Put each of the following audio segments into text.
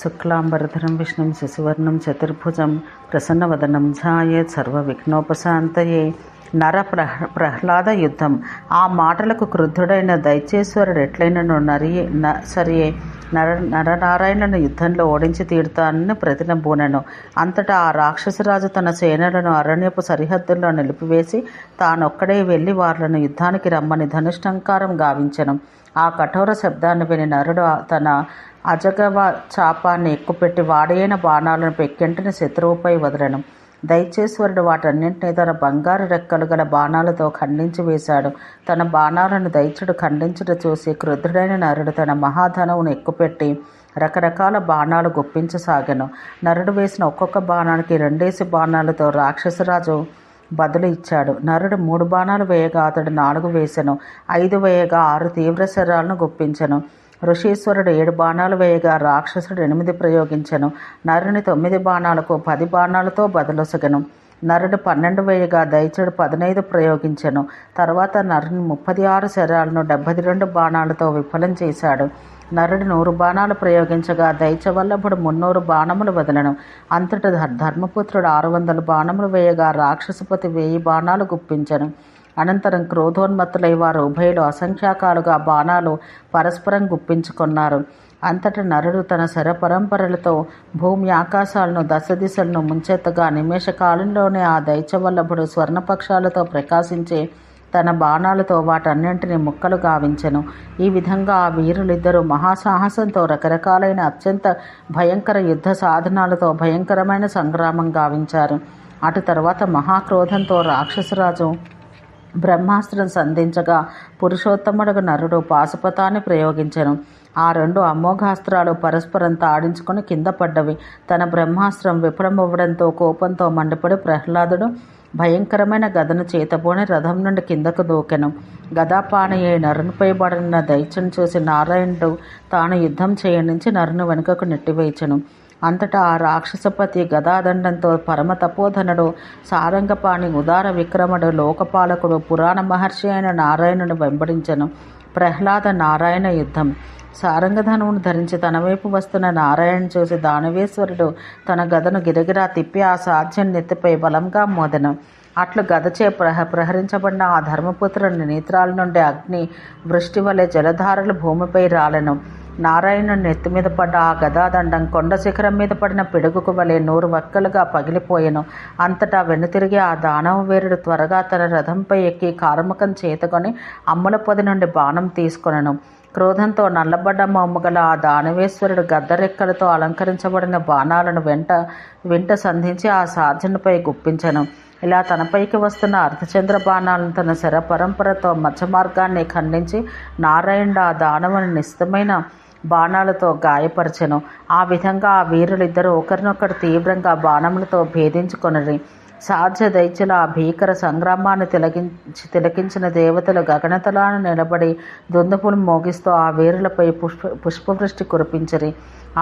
శుక్లాంబరధరం విష్ణుం శశివర్ణం చతుర్భుజం ప్రసన్నవదనం ధ్యాయేత్ సర్వవిఘ్నోపశాంతయే. ప్రహ్లాద యుద్ధం. ఆ మాటలకు క్రుద్ధుడైన దైత్యేశ్వరుడు ఎట్లయినను సరియే నరనారాయణను యుద్ధంలో ఓడించి తీరుతానని ప్రతినబూనెను. అంతటా ఆ రాక్షసరాజు తన సేనలను అరణ్యపు సరిహద్దుల్లో నిలిపివేసి తానొక్కడే వెళ్ళి వాళ్లను యుద్ధానికి రమ్మని ధనుష్టంకారం గావించెను. ఆ కఠోర శబ్దాన్ని విని నరుడు తన అజగవ చాపాన్ని ఎక్కుపెట్టి వాడైన బాణాలను పెక్కింటిని శత్రువుపై వదలను. దైత్యేశ్వరుడు వాటన్నింటినీ తన బంగారు రెక్కలు గల బాణాలతో ఖండించి వేశాడు. తన బాణాలను దైత్యుడు ఖండించుట చూసి క్రుద్ధుడైన నరుడు తన మహాధనువును ఎక్కుపెట్టి రకరకాల బాణాలు గుప్పించసాగెను. నరుడు వేసిన ఒక్కొక్క బాణానికి 2 బాణాలతో రాక్షసరాజు బదులు ఇచ్చాడు. నరుడు 3 బాణాలు వేయగా అతడు 4 వేసెను. 5 వేయగా 6 తీవ్ర శరాలను గుప్పించెను. ఋషీశ్వరుడు 7 బాణాలు వేయగా రాక్షసుడు 8 ప్రయోగించెను. నరుని 9 బాణాలకు 10 బాణాలతో బదులొసగెను. నరుడు 12 వేయగా దైత్యుడు 15 ప్రయోగించెను. తర్వాత నరుని 36 శరాలను 72 బాణాలతో విఫలం చేశాడు. నరుడు 100 బాణాలు ప్రయోగించగా దైత్యవల్లభుడు 300 బాణములు వదలను. అంతట ధర్మపుత్రుడు 600 బాణములు వేయగా రాక్షసపతి 1000 బాణాలు గుప్పించెను. అనంతరం క్రోధోన్మత్తులై వారు ఉభయులు అసంఖ్యాకాలుగా బాణాలు పరస్పరం గుప్పించుకున్నారు. అంతటా నరుడు తన శర పరంపరలతో భూమి ఆకాశాలను దశదిశలను ముంచెత్తగా నిమేష కాలంలోనే ఆ దైత్యవల్లభుడు స్వర్ణపక్షాలతో ప్రకాశించే తన బాణాలతో వాటన్నింటినీ ముక్కలు గావించెను. ఈ విధంగా ఆ వీరులిద్దరూ మహాసాహసంతో రకరకాలైన అత్యంత భయంకర యుద్ధ సాధనాలతో భయంకరమైన సంగ్రామం గావించారు. అటు తర్వాత మహాక్రోధంతో రాక్షసరాజు బ్రహ్మాస్త్రం సంధించగా పురుషోత్తముడుగు నరుడు పాశుపతాన్ని ప్రయోగించెను. ఆ 2 అమోఘాస్త్రాలు పరస్పరం తాడించుకొని కింద పడ్డవి. తన బ్రహ్మాస్త్రం విఫలమవ్వడంతో కోపంతో మండిపడి ప్రహ్లాదుడు భయంకరమైన గదను చేతబోని రథం నుండి కిందకు దూకెను. గదాపాణి నరునిపై పడిన దైత్యుని చూసి నారాయణుడు తాను యుద్ధం చేయనించి నరుని వెనుకకు నెట్టివేచెను. అంతటా ఆ రాక్షసపతి గదాదండంతో పరమ తపోధనుడు సారంగపాణి ఉదార విక్రముడు లోకపాలకుడు పురాణ మహర్షి అయిన నారాయణుని వెంబడించెను. ప్రహ్లాద నారాయణ యుద్ధం. సారంగధనువును ధరించి తన వైపు వస్తున్న నారాయణ చూసి దానవేశ్వరుడు తన గదను గిరగిరా తిప్పి ఆ సాధ్యం నెత్తిపై బలంగా మోదెను. అట్లు గదచే ప్రహరించబడిన ఆ ధర్మపుత్రుని నేత్రాల నుండి అగ్ని వృష్టి వలె జలధారలు భూమిపై రాలెను. నారాయణుని నెత్తి మీద పడ్డ ఆ గదాదండం కొండ శిఖరం మీద పడిన పిడుగుకు వలె 100 వక్కలుగా పగిలిపోయెను. అంతటా వెనుతిరిగి ఆ దానవ వీరుడు త్వరగా తన రథంపై ఎక్కి కారముఖం చేతకొని అమ్ముల పొది నుండి బాణం తీసుకొనెను. క్రోధంతో నల్లబడ్డ మొమ్మగల ఆ దానవేశ్వరుడు గద్దరెక్కలతో అలంకరించబడిన బాణాలను వెంట సంధించి ఆ సాధ్యునిపై గుప్పించెను. ఇలా తనపైకి వస్తున్న అర్ధచంద్ర బాణాలను తన శర పరంపరతో మధ్య మార్గాన్ని ఖండించి నారాయణుడు ఆ దానవుని నిశ్చితమైన బాణాలతో గాయపరచెను. ఆ విధంగా ఆ వీరులిద్దరూ ఒకరినొకరు తీవ్రంగా బాణములతో భేదించుకొనిరి. సాధ్య దైత్యుల ఆ భీకర సంగ్రామాన్ని తిలకించిన దేవతలు గగనతలాన నిలబడి దుందుపులు మోగిస్తూ ఆ వీరులపై పుష్పవృష్టి కురిపించిరి.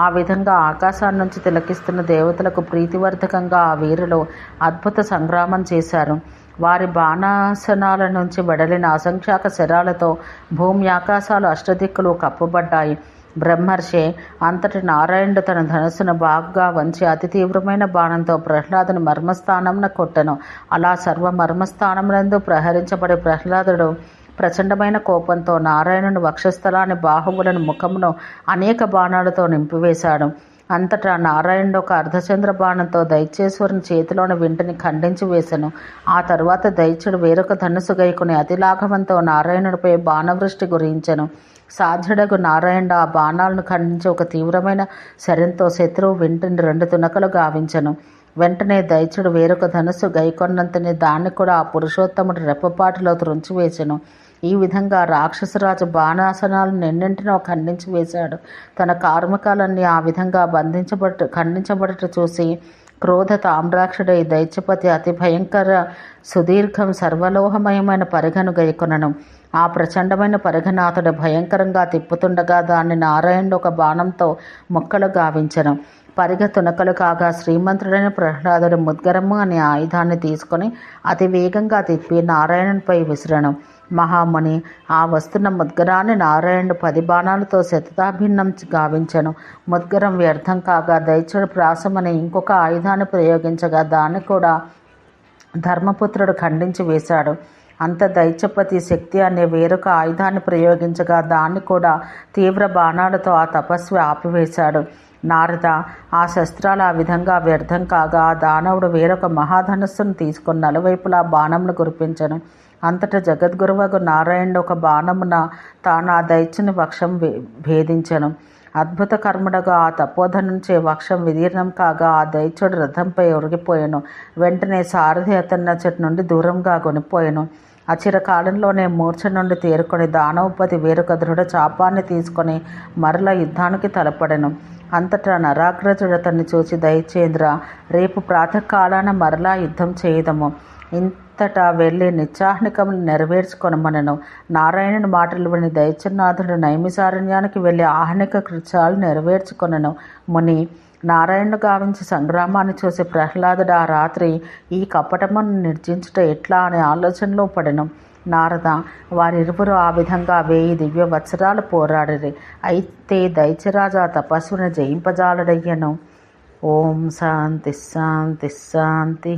ఆ విధంగా ఆకాశాన్ని నుంచి తిలకిస్తున్న దేవతలకు ప్రీతివర్ధకంగా ఆ వీరులు అద్భుత సంగ్రామం చేశారు. వారి బాణాసనాల నుంచి వెడలిన అసంఖ్యాక శరాలతో భూమి ఆకాశాలు అష్టదిక్కులు కప్పబడ్డాయి. బ్రహ్మర్షి అంతటి నారాయణుడు తన ధనుస్సును బాగా వంచి అతి తీవ్రమైన బాణంతో ప్రహ్లాదుని మర్మస్థానమున కొట్టెను. అలా సర్వ మర్మస్థానమునందు ప్రహరించబడి ప్రహ్లాదుడు ప్రచండమైన కోపంతో నారాయణుని వక్షస్థలాన్ని బాహువులను ముఖమును అనేక బాణాలతో నింపివేశాడు. అంతటా నారాయణుడు ఒక అర్ధచంద్ర బాణంతో దైత్యేశ్వరుని చేతిలోని వింటిని ఖండించి వేసెను. ఆ తరువాత దైత్యుడు వేరొక ధనుసు గైకుని అతిలాఘవంతో నారాయణుడిపై బాణవృష్టి గురించెను. సాధ్యుడగు నారాయణుడు ఆ బాణాలను ఖండించి ఒక తీవ్రమైన శరంతో శత్రువు వింటిని 2 తునకలు గావించెను. వెంటనే దైత్యుడు వేరొక ధనుస్సు గైకొన్నంతని దాన్ని కూడా ఆ పురుషోత్తముడు రెప్పపాటులో త్రుంచివేసెను. ఈ విధంగా రాక్షసరాజు బాణాసనాలను ఎన్నింటినో ఖండించి వేశాడు. తన కార్మికాలన్నీ ఆ విధంగా ఖండించబడట చూసి క్రోధ తామ్రాక్షుడై దైత్యపతి అతి భయంకర సుదీర్ఘం సర్వలోహమయమైన పరిగను గైకొనను. ఆ ప్రచండమైన పరిగనాథుడు భయంకరంగా తిప్పుతుండగా దాన్ని నారాయణుడు ఒక బాణంతో ముక్కలు గావించెను. పరిగ తునకలు కాగా శ్రీమంతుడైన ప్రహ్లాదుడు ముద్గరము అనే ఆయుధాన్ని తీసుకొని అతి వేగంగా తిప్పి నారాయణునిపై విసిరెను. మహాముని ఆ వస్తున్న ముద్గరాన్ని నారాయణుడు 10 బాణాలతో శతతాభిన్నం గావించెను. ముద్గరం వ్యర్థం కాగా దైత్యుడు ప్రాసమని ఇంకొక ఆయుధాన్ని ప్రయోగించగా దాన్ని కూడా ధర్మపుత్రుడు ఖండించి వేశాడు. అంత దైత్యపతి శక్తి అనే వేరొక ఆయుధాన్ని ప్రయోగించగా దాన్ని కూడా తీవ్ర బాణాలతో ఆ తపస్వి ఆపివేశాడు. నారద, ఆ శస్త్రాలు ఆ విధంగా వ్యర్థం కాగా ఆ దానవుడు వేరొక మహాధనుస్సును తీసుకుని నలువైపులా బాణములు కురిపించను. అంతటా జగద్గురువగు నారాయణుడు ఒక బాణమున తాను ఆ దైత్యుని వక్షం భేదించెను. అద్భుత కర్ముడగా ఆ తపోధనుంచే వక్షం విదీర్ణం కాగా ఆ దైత్యుడు రథంపై ఒరిగిపోయాను. వెంటనే సారథి అతన్నచ్చటి నుండి దూరంగా కొనిపోయాను. అచిరకాలంలోనే మూర్ఛ నుండి తేరుకొని దానవపతి వేరొక దృఢ చాపాన్ని తీసుకొని మరల యుద్ధానికి తలపడెను. అంతటా నరాగ్రజుడు అతన్ని చూచి, దైత్యేంద్ర, రేపు ప్రాతకాలాన మరలా యుద్ధం చేయదము. ఇంతటా వెళ్ళి నిత్యాహ్నికములు నెరవేర్చుకొనమనెను. నారాయణుని మాటలు విని దైత్యనాథుడు నైమిసారణ్యానికి వెళ్ళి ఆహ్నిక కృత్యాలు నెరవేర్చుకొనెను. ముని, నారాయణుడు గావించి సంగ్రామాన్ని చూసి ప్రహ్లాదుడు ఆ రాత్రి ఈ కపటమును నిర్జించుట ఎట్లా అనే ఆలోచనలో పడెను. నారద, వారిరువురు ఆ విధంగా 1000 దివ్య వత్సరాలు పోరాడిరి. అయితే దైత్యరాజా తపస్సును జయింపజాలడయ్యను. ఓం శాంతి శాంతి శాంతి.